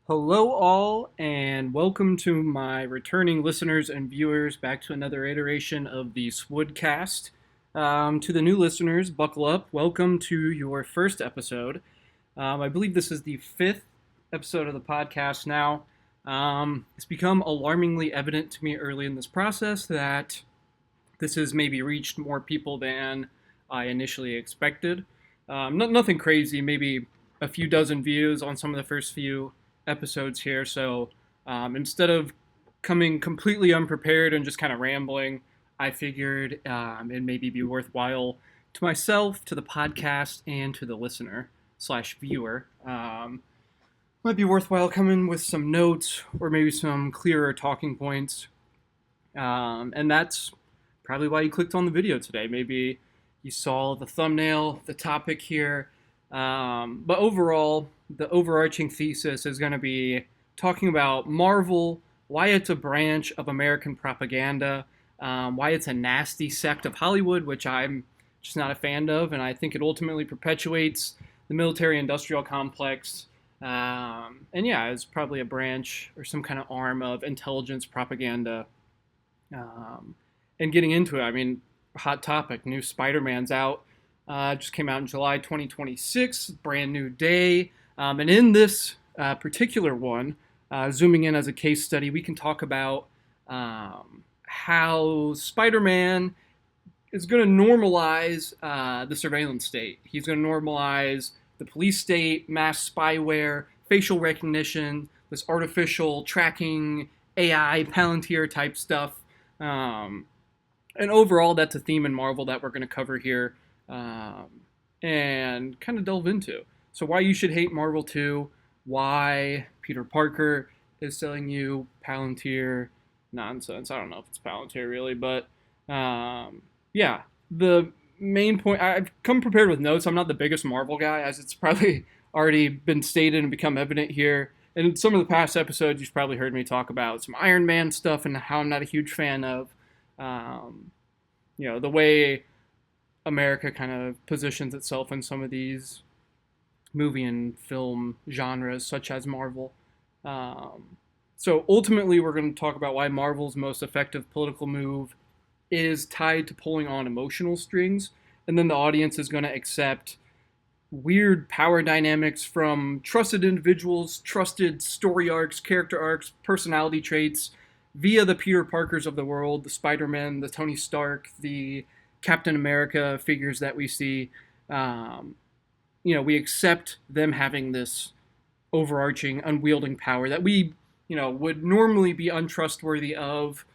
Hello, all, and welcome to my returning listeners and viewers back to another iteration of the Swoodcast. To the new listeners, buckle up. Welcome to your first episode. I believe this is the fifth episode of the podcast now. It's become alarmingly evident to me early in this process that this has maybe reached more people than I initially expected. Nothing crazy, maybe a few dozen views on some of the first few episodes here. So instead of coming completely unprepared and just kind of rambling, I figured it'd maybe be worthwhile to myself, to the podcast, and to the listener slash viewer. Might be worthwhile coming with some notes or maybe some clearer talking points. And that's probably why you clicked on the video today. Maybe you saw the thumbnail, the topic here. But overall, the overarching thesis is going to be talking about Marvel, why it's a branch of American propaganda, why it's a nasty sect of Hollywood, which I'm just not a fan of, and I think it ultimately perpetuates the military-industrial complex. And yeah, it's probably a branch or some kind of arm of intelligence propaganda. And getting into it, I mean, hot topic, new Spider-Man's out. Just came out in July 2026, brand new day. And in this particular one, zooming in as a case study, we can talk about how Spider-Man is going to normalize the surveillance state. He's going to normalize the police state, mass spyware, facial recognition, this artificial tracking, AI, Palantir type stuff. And overall, that's a theme in Marvel that we're going to cover here and kind of delve into. So why you should hate Marvel 2, why Peter Parker is selling you Palantir nonsense. I don't know if it's Palantir really, but yeah, the main point, I've come prepared with notes. I'm not the biggest Marvel guy, as it's probably already been stated and become evident here. In some of the past episodes, you've probably heard me talk about some Iron Man stuff and how I'm not a huge fan of, the way America kind of positions itself in some of these movie and film genres, such as Marvel. So ultimately, we're going to talk about why Marvel's most effective political move is tied to pulling on emotional strings, and then the audience is going to accept weird power dynamics from trusted individuals, trusted story arcs, character arcs, personality traits, via the Peter Parkers of the world, the Spider-Man, the Tony Stark, the Captain America figures that we see. We accept them having this overarching, unwielding power that we, would normally be untrustworthy of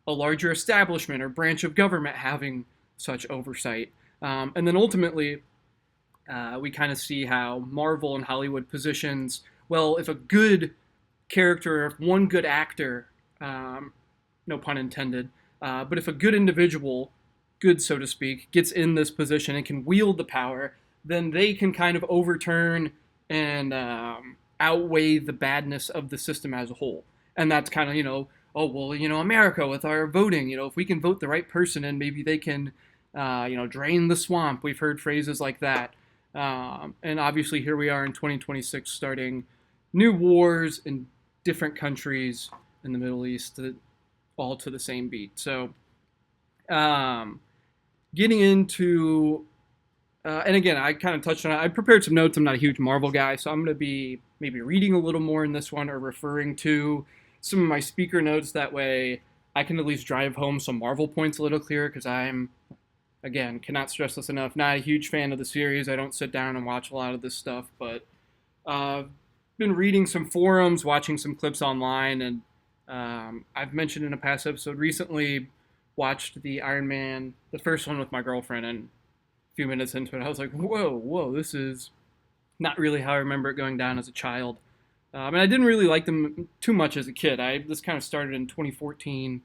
a larger establishment or branch of government having such oversight. And then ultimately, we kind of see how Marvel and Hollywood positions, well, if a good character, if one good actor, no pun intended, but if a good individual, good so to speak, gets in this position and can wield the power, then they can kind of overturn and outweigh the badness of the system as a whole. And that's kind of, America with our voting, if we can vote the right person in, maybe they can, drain the swamp. We've heard phrases like that. And obviously here we are in 2026 starting new wars in different countries in the Middle East, all to the same beat. So getting into, and again, I kind of touched on it. I prepared some notes. I'm not a huge Marvel guy, so I'm going to be maybe reading a little more in this one or referring to some of my speaker notes. That way I can at least drive home some Marvel points a little clearer, because I'm, again, cannot stress this enough, not a huge fan of the series. I don't sit down and watch a lot of this stuff, but been reading some forums, watching some clips online, and I've mentioned in a past episode recently watched the Iron Man, the first one with my girlfriend, and a few minutes into it, I was like, whoa, this is not really how I remember it going down as a child. And I didn't really like them too much as a kid. This kind of started in 2014,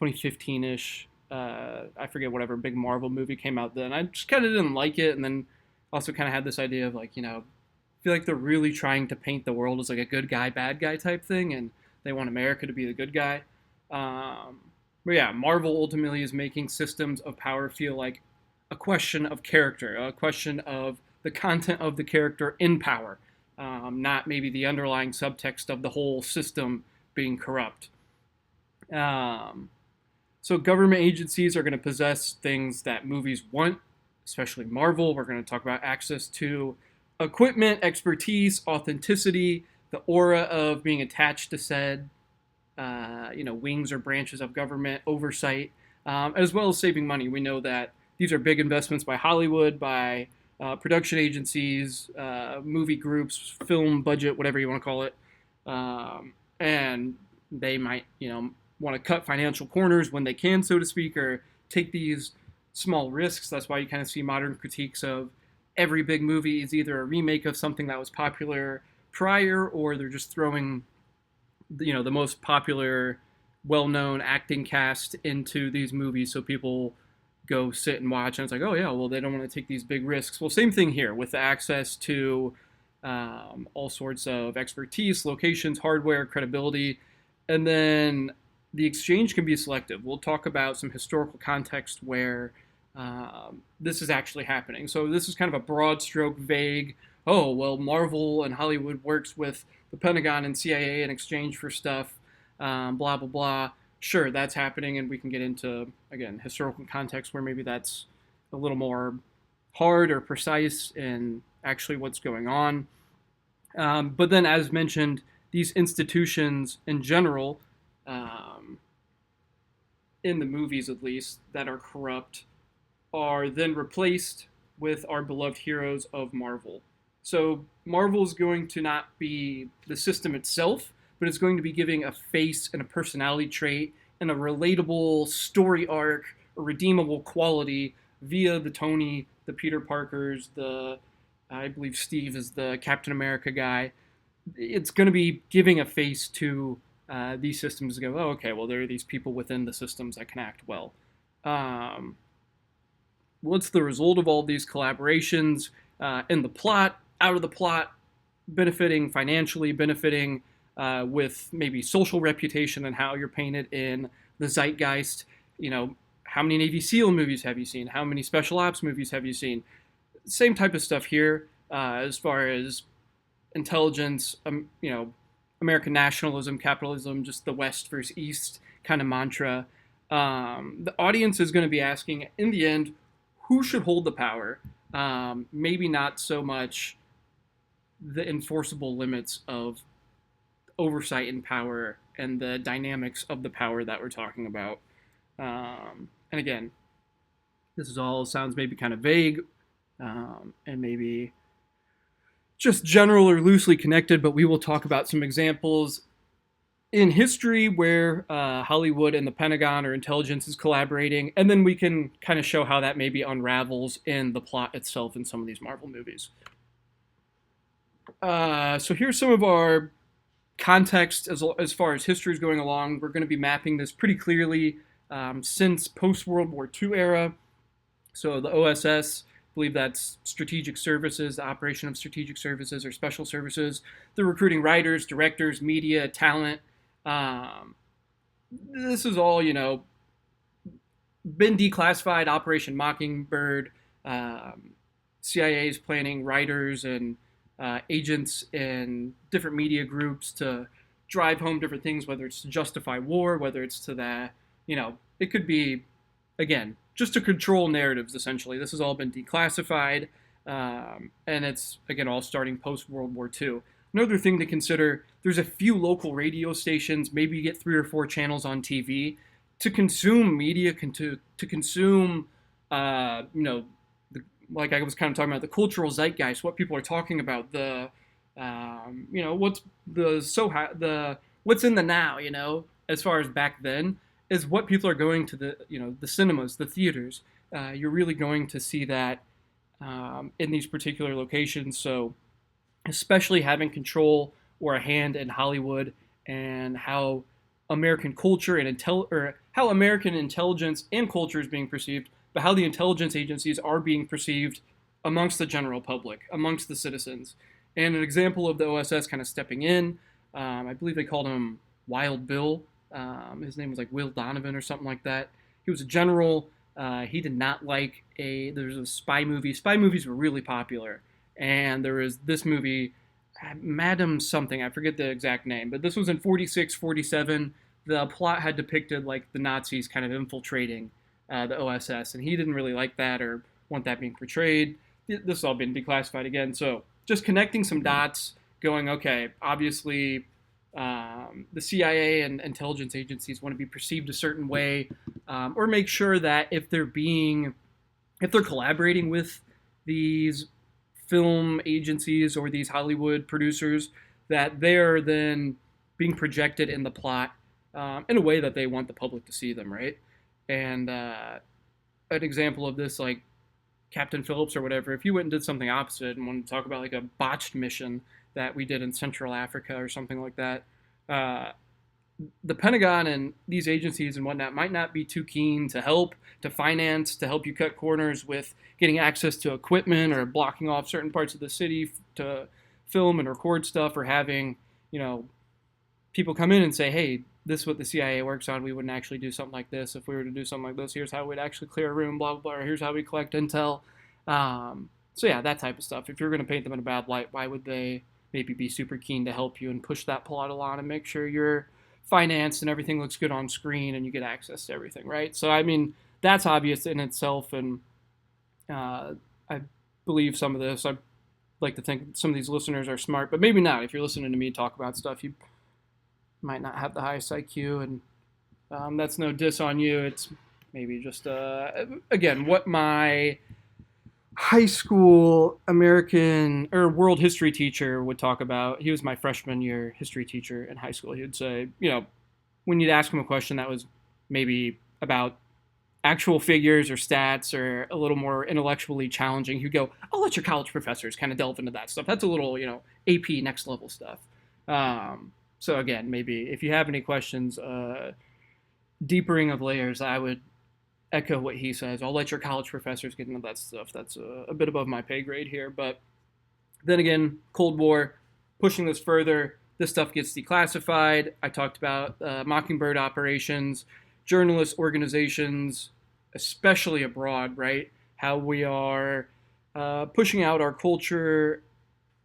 2015-ish. I forget whatever big Marvel movie came out then. I just kind of didn't like it, and then also kind of had this idea of like, I feel like they're really trying to paint the world as like a good guy, bad guy type thing, and they want America to be the good guy. But yeah, Marvel ultimately is making systems of power feel like a question of character, a question of the content of the character in power, not maybe the underlying subtext of the whole system being corrupt. Um, so government agencies are going to possess things that movies want, especially Marvel. We're going to talk about access to equipment, expertise, authenticity, the aura of being attached to said, wings or branches of government oversight, as well as saving money. We know that these are big investments by Hollywood, by production agencies, movie groups, film budget, whatever you want to call it, and they might, want to cut financial corners when they can, so to speak, or take these small risks. That's why you kind of see modern critiques of every big movie is either a remake of something that was popular prior, or they're just throwing, the most popular, well-known acting cast into these movies, so people go sit and watch, and it's like, oh yeah, well they don't want to take these big risks. Well, same thing here with the access to all sorts of expertise, locations, hardware, credibility, and then the exchange can be selective. We'll talk about some historical context where this is actually happening. So this is kind of a broad stroke, vague, oh, well, Marvel and Hollywood works with the Pentagon and CIA in exchange for stuff, blah, blah, blah. Sure, that's happening, and we can get into, again, historical context where maybe that's a little more hard or precise in actually what's going on. But then, as mentioned, these institutions in general, in the movies at least, that are corrupt, are then replaced with our beloved heroes of Marvel. So Marvel is going to not be the system itself, but it's going to be giving a face and a personality trait and a relatable story arc, a redeemable quality via the Tony, the Peter Parkers, I believe Steve is the Captain America guy. It's going to be giving a face to these systems to go, oh, okay, well, there are these people within the systems that can act well. What's the result of all these collaborations in the plot, out of the plot, benefiting financially, benefiting with maybe social reputation and how you're painted in the zeitgeist? How many Navy SEAL movies have you seen? How many special ops movies have you seen? Same type of stuff here as far as intelligence, American nationalism, capitalism, just the West versus East kind of mantra. The audience is going to be asking, in the end, who should hold the power? Maybe not so much the enforceable limits of oversight and power and the dynamics of the power that we're talking about. And again, this is all sounds maybe kind of vague and maybe just general or loosely connected, but we will talk about some examples in history where Hollywood and the Pentagon or intelligence is collaborating, and then we can kind of show how that maybe unravels in the plot itself in some of these Marvel movies. So here's some of our context as far as history is going along. We're going to be mapping this pretty clearly since post-World War II era. So the OSS, I believe that's Strategic Services, the operation of Strategic Services or Special Services. They're recruiting writers, directors, media, talent. This is all, been declassified. Operation Mockingbird. CIA is planning writers and agents in different media groups to drive home different things, whether it's to justify war, whether it's to that, it could be, again, just to control narratives, essentially. This has all been declassified, and it's, again, all starting post-World War II. Another thing to consider, there's a few local radio stations, maybe you get 3 or 4 channels on TV. To consume media, to consume, like I was kind of talking about, the cultural zeitgeist, what people are talking about, what's in the now, as far as back then, is what people are going to the cinemas, the theaters. You're really going to see that in these particular locations. So especially having control or a hand in Hollywood and how American culture and how American intelligence and culture is being perceived, but how the intelligence agencies are being perceived amongst the general public, amongst the citizens. And an example of the OSS kind of stepping in, I believe they called him Wild Bill. His name was like Will Donovan or something like that. He was a general. He did not like there was a spy movie. Spy movies were really popular. And there was this movie Madam something. I forget the exact name, but this was in 46, 47. The plot had depicted like the Nazis kind of infiltrating the OSS, and he didn't really like that or want that being portrayed. This has all been declassified again. So just connecting some dots, going, okay, obviously the CIA and intelligence agencies want to be perceived a certain way, or make sure that if they're collaborating with these film agencies or these Hollywood producers, that they're then being projected in the plot in a way that they want the public to see them, right? And an example of this, like Captain Phillips or whatever, if you went and did something opposite and wanted to talk about like a botched mission that we did in Central Africa or something like that, uh, the Pentagon and these agencies and whatnot might not be too keen to help, to finance, to help you cut corners with getting access to equipment or blocking off certain parts of the city to film and record stuff, or having, you know, people come in and say, hey, this is what the CIA works on. We wouldn't actually do something like this. If we were to do something like this, here's how we'd actually clear a room, blah, blah, blah. Or here's how we collect intel. So yeah, that type of stuff. If you're going to paint them in a bad light, why would they maybe be super keen to help you and push that plot along and make sure you're financed and everything looks good on screen and you get access to everything, right? So, I mean, that's obvious in itself. And I believe some of this, I like to think some of these listeners are smart, but maybe not. If you're listening to me talk about stuff, you might not have the highest IQ, and that's no diss on you. It's maybe just, again, what my high school American or world history teacher would talk about. He was my freshman year history teacher in high school. He would say, you know, when you'd ask him a question that was maybe about actual figures or stats or a little more intellectually challenging, he'd go, I'll let your college professors kind of delve into that stuff. That's a little, you know, AP next level stuff. So again, maybe if you have any questions, deepering of layers, I would echo what he says. I'll let your college professors get into that stuff. That's a bit above my pay grade here. But then again, Cold War, pushing this further, this stuff gets declassified. I talked about Mockingbird operations, journalist organizations, especially abroad, right? How we are pushing out our culture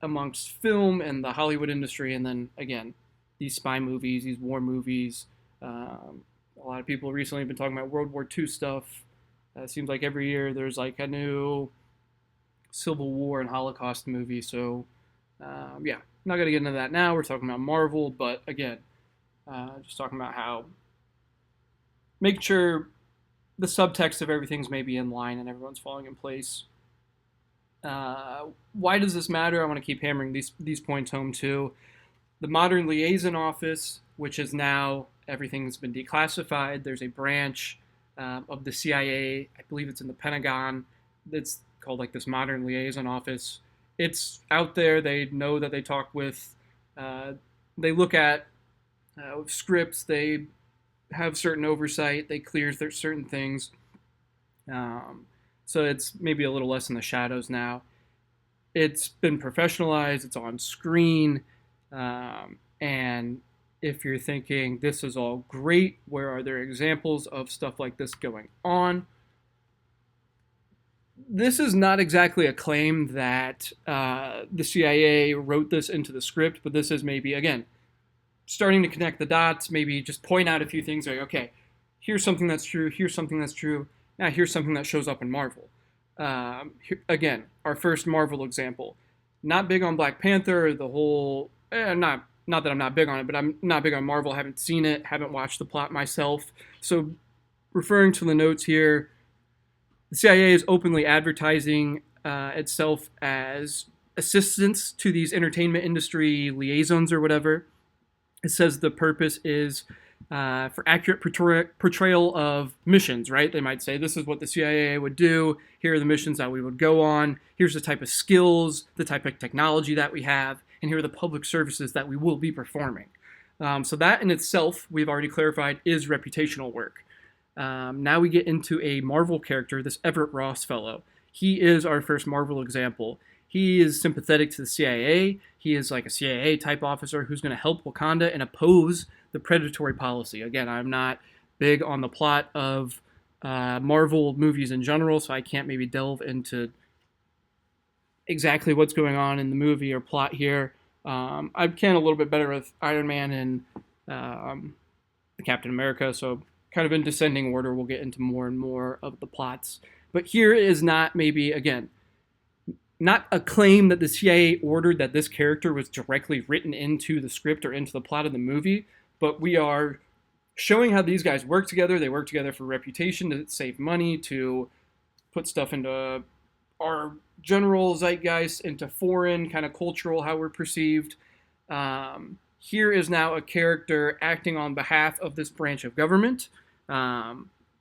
amongst film and the Hollywood industry. And then again, these spy movies, these war movies. A lot of people recently have been talking about World War II stuff. It seems like every year there's like a new Civil War and Holocaust movie. So, yeah, not going to get into that now. We're talking about Marvel, but again, just talking about how make sure the subtext of everything's maybe in line and everyone's falling in place. Why does this matter? I want to keep hammering these points home too. The Modern Liaison Office, which is now everything's been declassified. There's a branch of the CIA, I believe it's in the Pentagon, that's called like this Modern Liaison Office. It's out there. They know that they talk with, they look at scripts, they have certain oversight, they clear certain things. So it's maybe a little less in the shadows now. It's been professionalized, it's on screen. And if you're thinking this is all great, where are there examples of stuff like this going on? This is not exactly a claim that the CIA wrote this into the script, but this is maybe, again, starting to connect the dots, maybe just point out a few things like, okay, here's something that's true, here's something that's true, now here's something that shows up in Marvel. Again, our first Marvel example. Not big on Black Panther, the whole, not that I'm not big on it, but I'm not big on Marvel, haven't seen it, haven't watched the plot myself. So referring to the notes here, the CIA is openly advertising itself as assistants to these entertainment industry liaisons or whatever. It says the purpose is for accurate portrayal of missions, right? They might say, this is what the CIA would do. Here are the missions that we would go on. Here's the type of skills, the type of technology that we have, and here are the public services that we will be performing. So that in itself, we've already clarified, is reputational work. Now we get into a Marvel character, this Everett Ross fellow. He is our first Marvel example. He is sympathetic to the CIA. He is like a CIA type officer who's going to help Wakanda and oppose the predatory policy. Again, I'm not big on the plot of Marvel movies in general, so I can't maybe delve into exactly what's going on in the movie or plot here. I can a little bit better with Iron Man and um, the Captain America, so kind of in descending order, we'll get into more and more of the plots. But here is not maybe, again, not a claim that the CIA ordered that this character was directly written into the script or into the plot of the movie, but we are showing how these guys work together. They work together for reputation, to save money, to put stuff into our general zeitgeist, into foreign kind of cultural, how we're perceived. Here is now a character acting on behalf of this branch of government.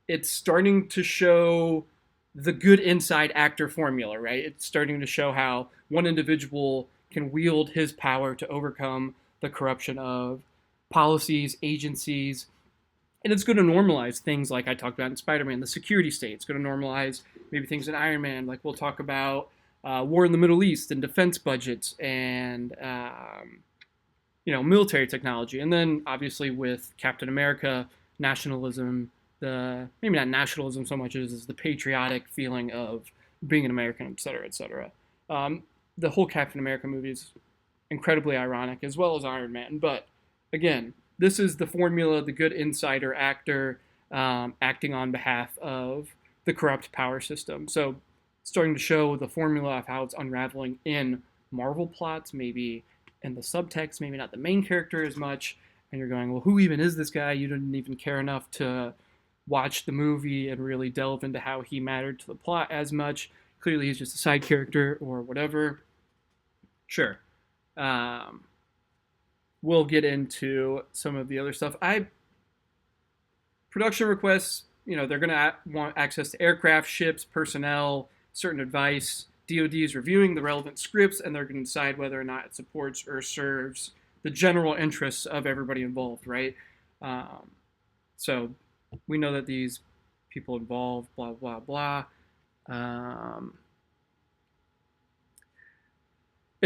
It's starting to show the good inside actor formula, right? It's starting to show how one individual can wield his power to overcome the corruption of policies, agencies, and it's going to normalize things like I talked about in Spider-Man, the security state. It's going to normalize maybe things in Iron Man, like we'll talk about war in the Middle East and defense budgets and military technology, and then obviously with Captain America, nationalism, the maybe not nationalism so much as the patriotic feeling of being an American, et cetera, et cetera. The whole Captain America movie is incredibly ironic, as well as Iron Man. But again, this is the formula: the good insider actor acting on behalf of the corrupt power system. So, starting to show the formula of how it's unraveling in Marvel plots, maybe in the subtext, maybe not the main character as much. And you're going, well, who even is this guy? You didn't even care enough to watch the movie and really delve into how he mattered to the plot as much. Clearly, he's just a side character or whatever. Sure. We'll get into some of the other stuff. Production requests, they're going to want access to aircraft, ships, personnel, certain advice. DoD is reviewing the relevant scripts, and they're going to decide whether or not it supports or serves the general interests of everybody involved, right? So we know that these people involved, blah, blah, blah. And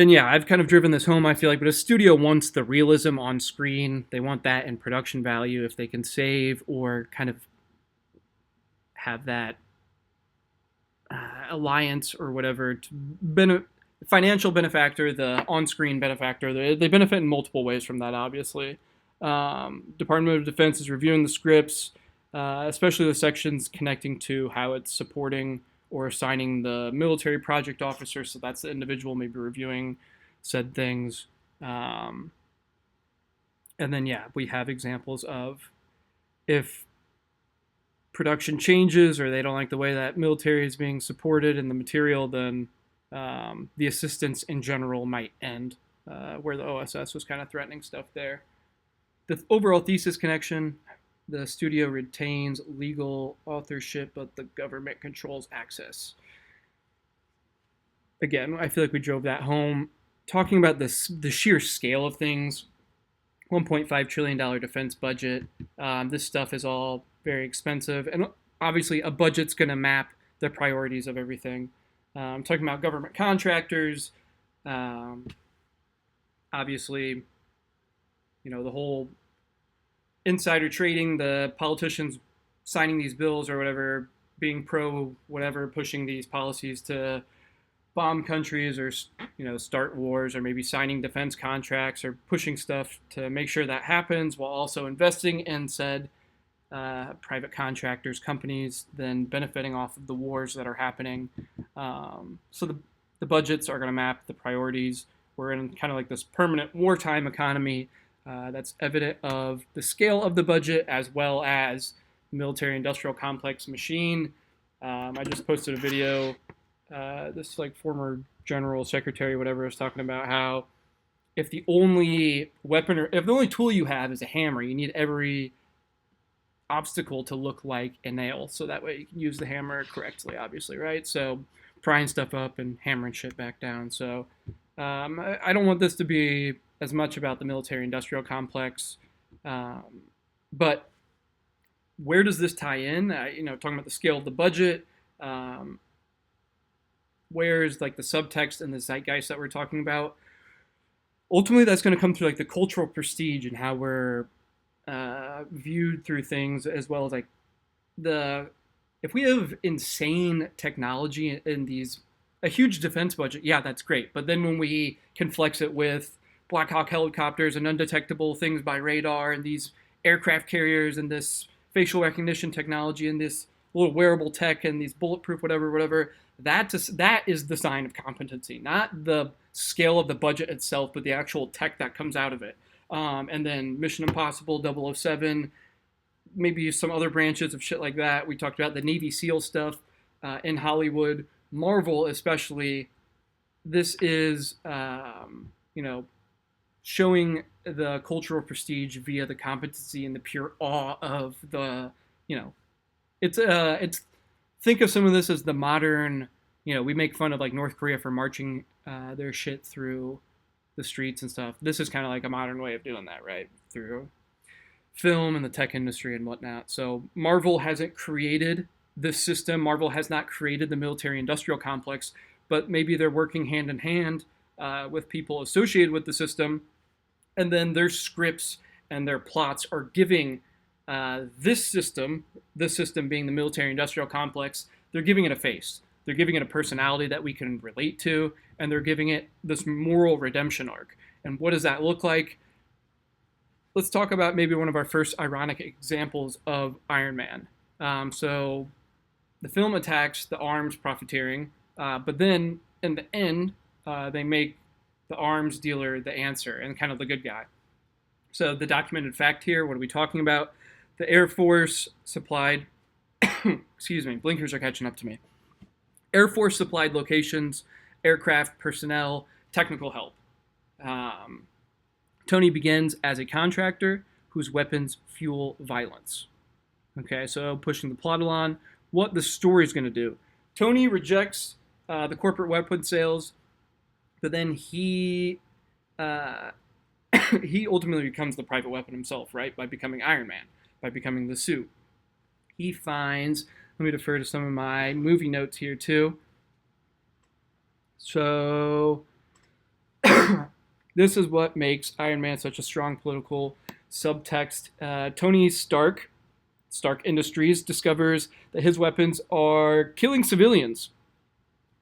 yeah, I've kind of driven this home, I feel like, but a studio wants the realism on screen. They want that in production value. If they can save or kind of have that alliance or whatever, financial benefactor, the on-screen benefactor, they benefit in multiple ways from that, obviously. Department of Defense is reviewing the scripts, especially the sections connecting to how it's supporting or assigning the military project officer, so that's the individual maybe reviewing said things. And then, yeah, we have examples of if production changes or they don't like the way that military is being supported in the material, then the assistance in general might end, where the OSS was kind of threatening stuff there. The overall thesis connection: the studio retains legal authorship, but the government controls access. Again, I feel like we drove that home. Talking about the sheer scale of things, $1.5 trillion defense budget. This stuff is all very expensive. And obviously, a budget's going to map the priorities of everything. I'm talking about government contractors. Obviously, the whole insider trading, the politicians signing these bills or whatever, being pro whatever, pushing these policies to bomb countries or start wars, or maybe signing defense contracts or pushing stuff to make sure that happens, while also investing in said private contractors, companies, then benefiting off of the wars that are happening. So the budgets are going to map the priorities. We're in kind of like this permanent wartime economy. That's evident of the scale of the budget as well as the military-industrial complex machine. I just posted a video. This former general secretary, whatever, was talking about how if the only weapon or if the only tool you have is a hammer, you need every obstacle to look like a nail, so that way you can use the hammer correctly, obviously, right? So prying stuff up and hammering shit back down. So I don't want this to be as much about the military-industrial complex, but where does this tie in? Talking about the scale of the budget, where's the subtext and the zeitgeist that we're talking about? Ultimately, that's going to come through the cultural prestige and how we're viewed through things, as well as if we have insane technology in a huge defense budget, yeah, that's great. But then when we can flex it with Black Hawk helicopters and undetectable things by radar and these aircraft carriers and this facial recognition technology and this little wearable tech and these bulletproof whatever. That is the sign of competency, not the scale of the budget itself, but the actual tech that comes out of it. And then Mission Impossible, 007, maybe some other branches of shit like that. We talked about the Navy SEAL stuff in Hollywood. Marvel, especially, this is, showing the cultural prestige via the competency and the pure awe of the, it's think of some of this as the modern, we make fun of like North Korea for marching their shit through the streets and stuff. This is kind of like a modern way of doing that, right? Through film and the tech industry and whatnot. So Marvel hasn't created this system. Marvel has not created the military-industrial complex, but maybe they're working hand in hand with people associated with the system, and then their scripts and their plots are giving this system being the military-industrial complex, they're giving it a face. They're giving it a personality that we can relate to, and they're giving it this moral redemption arc. And what does that look like? Let's talk about maybe one of our first ironic examples of Iron Man. So the film attacks the arms profiteering, but then in the end, they make the arms dealer the answer and kind of the good guy. So the documented fact here, what are we talking about? The Air Force supplied, excuse me, blinkers are catching up to me. Air Force supplied locations, aircraft, personnel, technical help. Tony begins as a contractor whose weapons fuel violence. Okay, so pushing the plot along, what the story's going to do. Tony rejects the corporate weapon sales, but then he ultimately becomes the private weapon himself, right? By becoming Iron Man, by becoming the suit. He finds, let me defer to some of my movie notes here too. So this is what makes Iron Man such a strong political subtext. Tony Stark Industries, discovers that his weapons are killing civilians.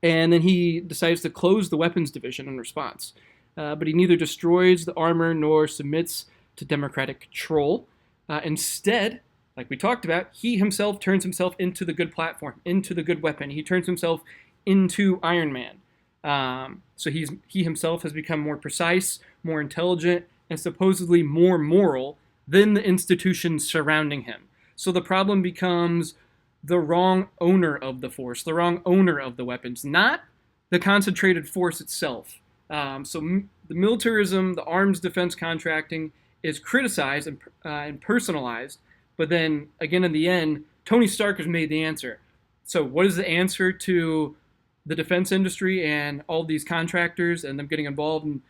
And then he decides to close the weapons division in response. But he neither destroys the armor nor submits to democratic control. Instead, like we talked about, he himself turns himself into the good platform, into the good weapon. He turns himself into Iron Man. So he himself has become more precise, more intelligent, and supposedly more moral than the institutions surrounding him. So the problem becomes the wrong owner of the force, the wrong owner of the weapons, not the concentrated force itself. So the militarism, the arms defense contracting is criticized and personalized, but then again in the end, Tony Stark has made the answer. So what is the answer to the defense industry and all these contractors and them getting involved, and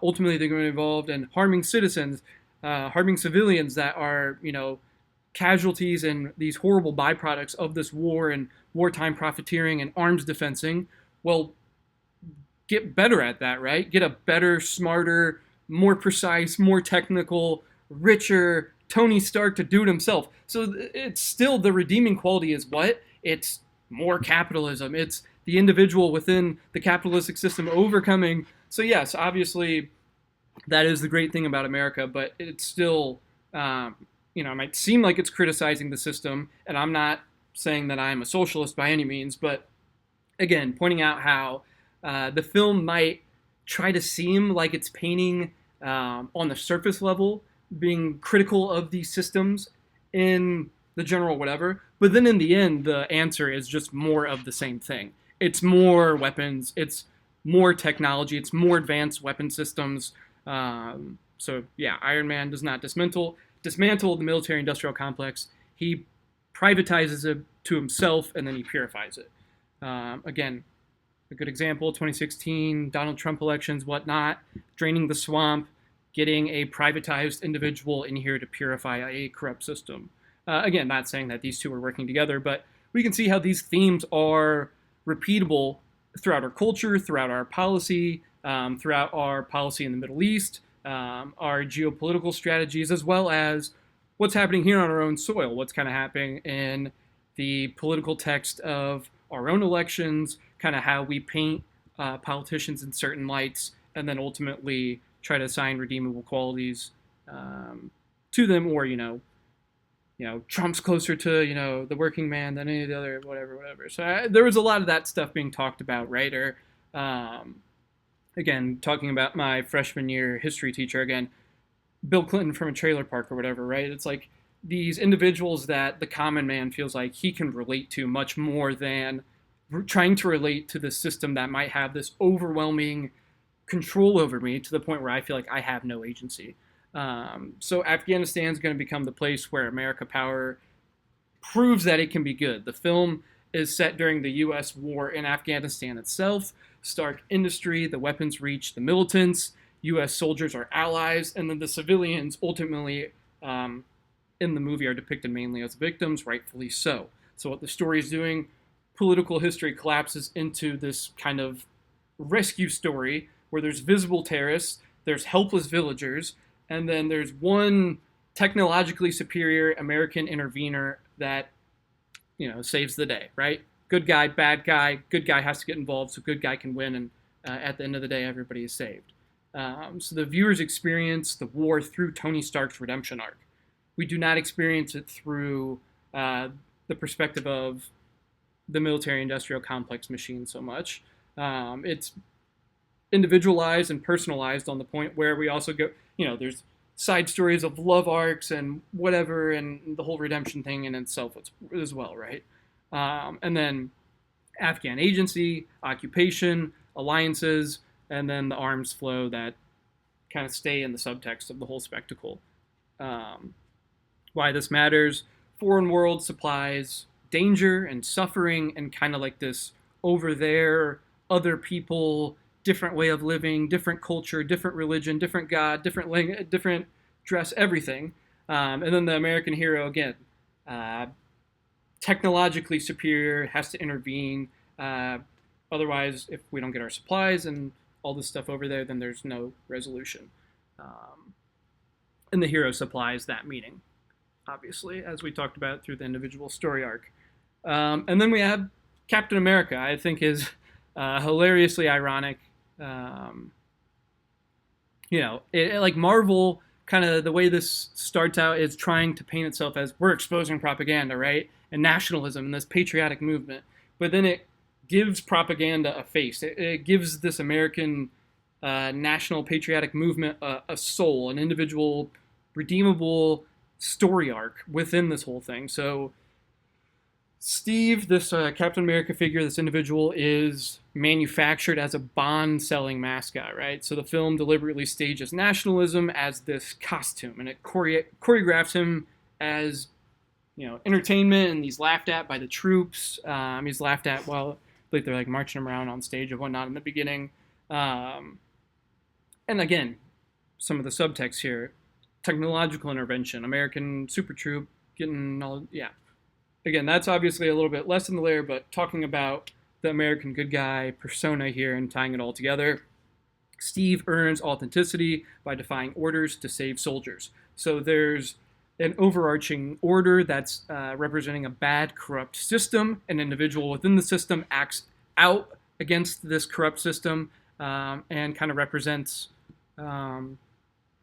ultimately they're going to be involved in harming citizens, harming civilians that are, casualties and these horrible byproducts of this war and wartime profiteering and arms defensing. Well, get better at that, right? Get a better, smarter, more precise, more technical, richer Tony Stark to do it himself. So it's still, the redeeming quality is what? It's more capitalism. It's the individual within the capitalistic system overcoming. So yes, obviously that is the great thing about America, but it's still, it might seem like it's criticizing the system, and I'm not saying that I'm a socialist by any means, but again, pointing out how the film might try to seem like it's painting on the surface level, being critical of these systems in the general whatever, but then in the end, the answer is just more of the same thing. It's more weapons, it's more technology, it's more advanced weapon systems. So yeah, Iron Man does not dismantle the military-industrial complex. He privatizes it to himself, and then he purifies it. Again, a good example, 2016, Donald Trump elections, whatnot, draining the swamp, getting a privatized individual in here to purify a corrupt system. Again, not saying that these two are working together, but we can see how these themes are repeatable throughout our culture, throughout our policy in the Middle East, our geopolitical strategies, as well as what's happening here on our own soil, what's kind of happening in the political text of our own elections, kind of how we paint politicians in certain lights, and then ultimately try to assign redeemable qualities to them, or Trump's closer to the working man than any of the other whatever. So there was a lot of that stuff being talked about, right? Or again, talking about my freshman year history teacher again, Bill Clinton from a trailer park or whatever, right? It's like these individuals that the common man feels like he can relate to much more than trying to relate to the system that might have this overwhelming control over me to the point where I feel like I have no agency. So Afghanistan is going to become the place where America Power proves that it can be good. The film is set during the U.S. war in Afghanistan itself. Stark industry, the weapons reach the militants, U.S. soldiers are allies, and then the civilians ultimately in the movie are depicted mainly as victims, rightfully so. So what the story is doing, political history collapses into this kind of rescue story where there's visible terrorists, there's helpless villagers, and then there's one technologically superior American intervener that saves the day, right? Good guy, bad guy. Good guy has to get involved, so good guy can win, and at the end of the day, everybody is saved. So the viewers experience the war through Tony Stark's redemption arc. We do not experience it through the perspective of the military-industrial complex machine so much. It's individualized and personalized on the point where we also go, there's side stories of love arcs and whatever, and the whole redemption thing in itself as well, right? And then Afghan agency, occupation, alliances, and then the arms flow that kind of stay in the subtext of the whole spectacle. Why this matters: foreign world supplies danger and suffering, and kind of like this over there, other people, different way of living, different culture, different religion, different God, different language, different dress, everything. And then the American hero, again, technologically superior, has to intervene. Otherwise, if we don't get our supplies and all this stuff over there, then there's no resolution. And the hero supplies that meaning, obviously, as we talked about through the individual story arc. And then we have Captain America, I think is hilariously ironic. Like Marvel, kind of the way this starts out is trying to paint itself as we're exposing propaganda, right? And nationalism and this patriotic movement. But then it gives propaganda a face. It gives this American national patriotic movement a soul, an individual, redeemable story arc within this whole thing. So Steve, this Captain America figure, this individual, is manufactured as a Bond-selling mascot, right? So the film deliberately stages nationalism as this costume, and it choreographs him as, entertainment, and he's laughed at by the troops. He's laughed at while they're like marching him around on stage and whatnot in the beginning. And again, some of the subtext here: technological intervention, American super troop getting all, yeah. Again, that's obviously a little bit less in the layer, but talking about the American good guy persona here and tying it all together. Steve earns authenticity by defying orders to save soldiers. So there's an overarching order that's representing a bad, corrupt system. An individual within the system acts out against this corrupt system and kind of represents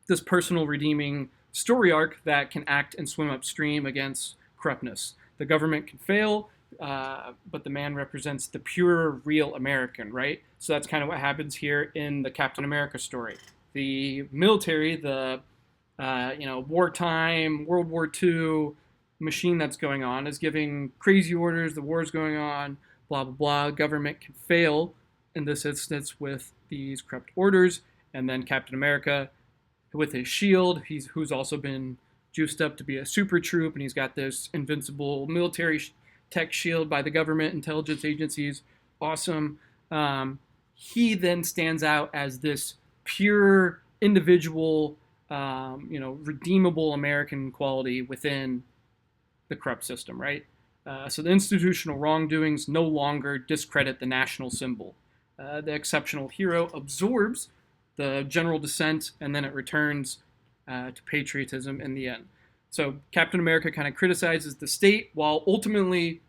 this personal redeeming story arc that can act and swim upstream against corruptness. The government can fail, but the man represents the pure, real American, right? So that's kind of what happens here in the Captain America story. The military, the wartime, World War II machine that's going on is giving crazy orders, the war's going on, blah, blah, blah. Government can fail in this instance with these corrupt orders, and then Captain America, with his shield, who's also been juiced up to be a super troop, and he's got this invincible military tech shield by the government intelligence agencies. Awesome. He then stands out as this pure individual, redeemable American quality within the corrupt system, right? So the institutional wrongdoings no longer discredit the national symbol. The exceptional hero absorbs the general dissent, and then it returns to patriotism in the end. So Captain America kind of criticizes the state while ultimately,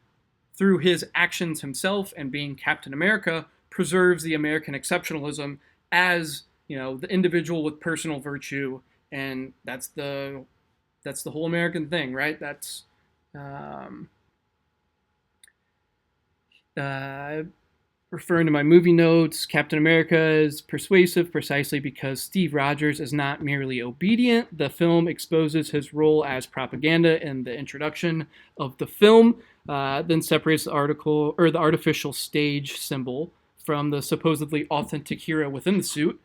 through his actions himself and being Captain America, preserves the American exceptionalism as the individual with personal virtue, and that's the whole American thing, right? That's um, uh, referring to my movie notes. Captain America is persuasive precisely because Steve Rogers is not merely obedient. The film exposes his role as propaganda in the introduction of the film, then separates the article or the artificial stage symbol from the supposedly authentic hero within the suit.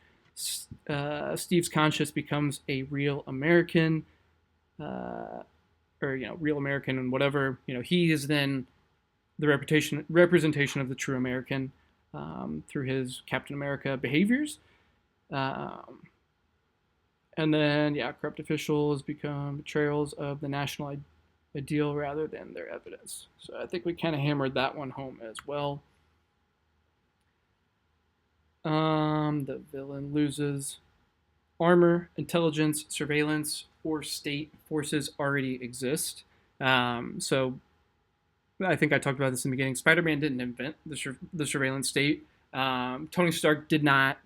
Steve's conscience becomes a real American, or real American, and whatever he is then the representation of the true American through his Captain America behaviors. Um, and then, yeah, corrupt officials become betrayals of the national ideal rather than their evidence. So I think we kind of hammered that one home as well. The villain loses armor, intelligence, surveillance, or state forces already exist. So I think I talked about this in the beginning. Spider-Man didn't invent the surveillance state. Tony Stark did not.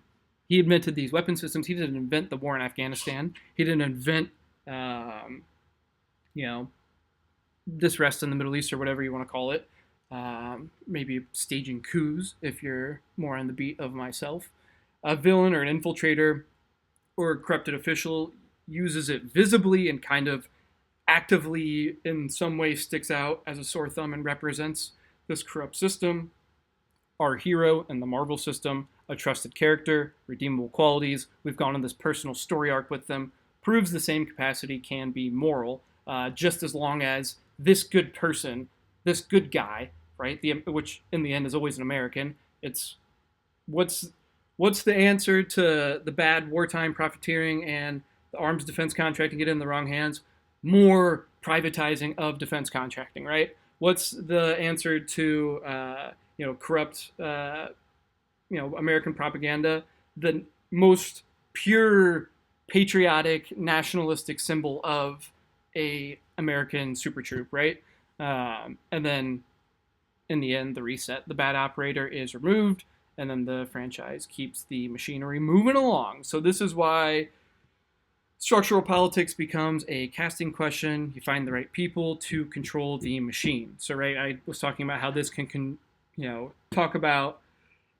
He invented these weapon systems. He didn't invent the war in Afghanistan. He didn't invent, um, you know, this rest in the Middle East or whatever you want to call it. Maybe staging coups if you're more on the beat of myself. A villain or an infiltrator or a corrupted official uses it visibly and kind of actively in some way sticks out as a sore thumb and represents this corrupt system. Our hero in the Marvel system, a trusted character, redeemable qualities, we've gone on this personal story arc with them, proves the same capacity can be moral, just as long as this good person, this good guy, right, which in the end is always an American, it's what's what's the answer to the bad wartime profiteering and the arms defense contracting get in the wrong hands? More privatizing of defense contracting, right? What's the answer to corrupt American propaganda? The most pure patriotic nationalistic symbol of a American super troop, right? And then in the end, the reset, the bad operator is removed, and then the franchise keeps the machinery moving along. So this is why structural politics becomes a casting question. You find the right people to control the machine. So, right, I was talking about how this can talk about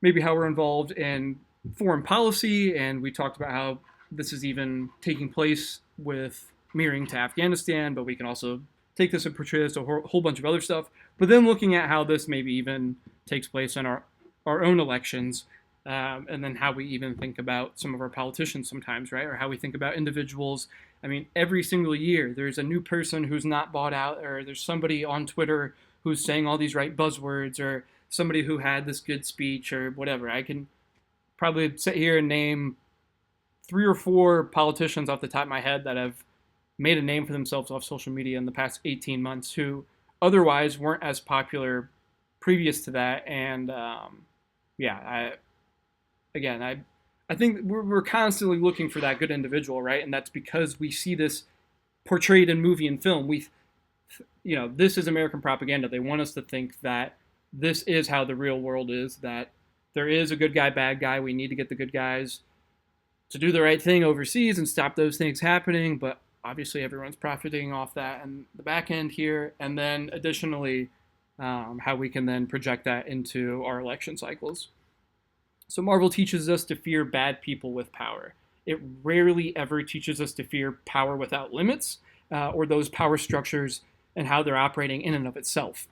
maybe how we're involved in foreign policy, and we talked about how this is even taking place with mirroring to Afghanistan, but we can also take this and portray this to a whole bunch of other stuff. But then looking at how this maybe even takes place in our own elections, and then how we even think about some of our politicians sometimes, right? Or how we think about individuals. I mean, every single year there's a new person who's not bought out, or there's somebody on Twitter who's saying all these right buzzwords, or somebody who had this good speech, or whatever. I can probably sit here and name 3 or 4 politicians off the top of my head that have made a name for themselves off social media in the past 18 months who otherwise weren't as popular previous to that. And yeah, I think we're constantly looking for that good individual, right? And that's because we see this portrayed in movie and film. This is American propaganda. They want us to think that this is how the real world is, that there is a good guy, bad guy. We need to get the good guys to do the right thing overseas and stop those things happening. But obviously everyone's profiting off that in the back end here. And then additionally, how we can then project that into our election cycles. So Marvel teaches us to fear bad people with power. It rarely ever teaches us to fear power without limits, or those power structures and how they're operating in and of itself.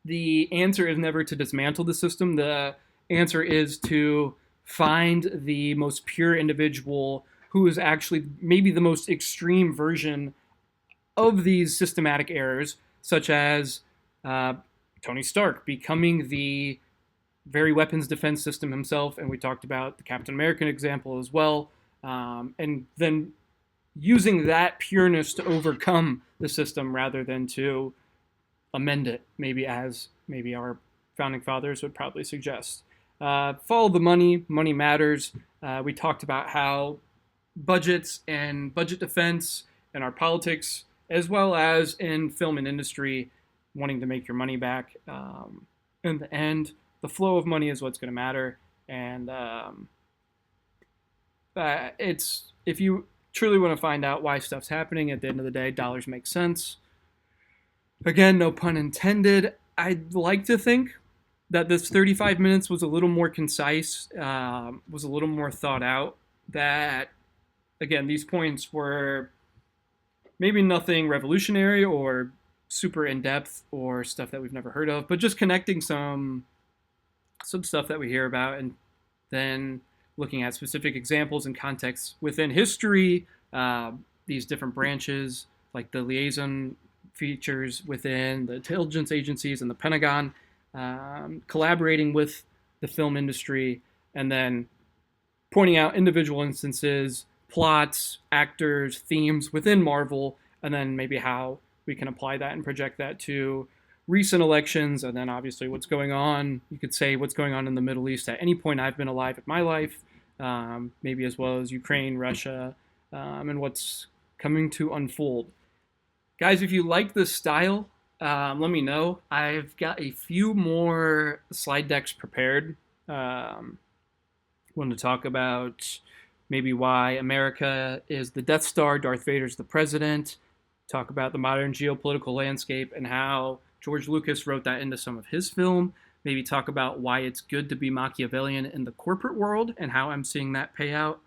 The answer is never to dismantle the system. The answer is to find the most pure individual who is actually maybe the most extreme version of these systematic errors, such as Tony Stark becoming the very weapons defense system himself, and we talked about the Captain American example as well, and then using that pureness to overcome the system rather than to amend it, maybe our founding fathers would probably suggest. Follow the money. Money matters. We talked about how budgets and budget defense and our politics, as well as in film and industry, wanting to make your money back. In the end, the flow of money is what's going to matter. And It's if you truly want to find out why stuff's happening, at the end of the day, dollars make sense. Again, no pun intended. I'd like to think that this 35 minutes was a little more concise, was a little more thought out. That, again, these points were maybe nothing revolutionary or super in depth or stuff that we've never heard of, but just connecting some stuff that we hear about and then looking at specific examples and contexts within history, these different branches, like the liaison features within the intelligence agencies and the Pentagon, collaborating with the film industry, and then pointing out individual instances, plots, actors, themes within Marvel, and then maybe how we can apply that and project that to recent elections, and then obviously what's going on. You could say what's going on in the Middle East at any point I've been alive in my life, maybe as well as Ukraine, Russia, and what's coming to unfold. Guys, if you like this style, let me know. I've got a few more slide decks prepared. Want to talk about maybe why America is the Death Star, Darth Vader's the president, talk about the modern geopolitical landscape and how George Lucas wrote that into some of his film, maybe talk about why it's good to be Machiavellian in the corporate world and how I'm seeing that pay out,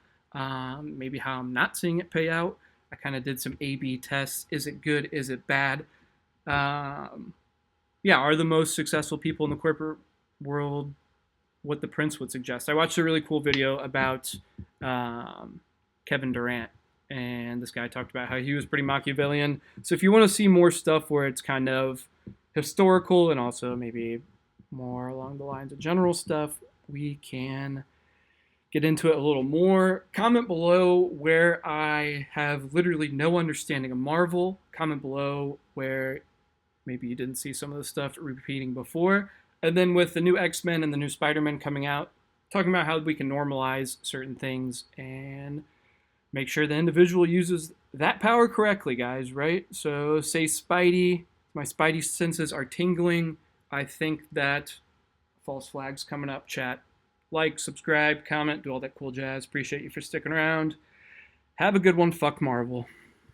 maybe how I'm not seeing it pay out. I kind of did some A/B tests. Is it good? Is it bad? Yeah, are the most successful people in the corporate world what the prince would suggest? I watched a really cool video about Kevin Durant, and this guy talked about how he was pretty Machiavellian. So if you want to see more stuff where it's kind of historical and also maybe more along the lines of general stuff, we can get into it a little more. Comment below where I have literally no understanding of Marvel. Comment below where maybe you didn't see some of the stuff repeating before. And then with the new X-Men and the new Spider-Man coming out, talking about how we can normalize certain things and make sure the individual uses that power correctly, guys, right? So say Spidey, my Spidey senses are tingling. I think that false flags coming up, chat. Like, subscribe, comment, do all that cool jazz. Appreciate you for sticking around. Have a good one. Fuck Marvel.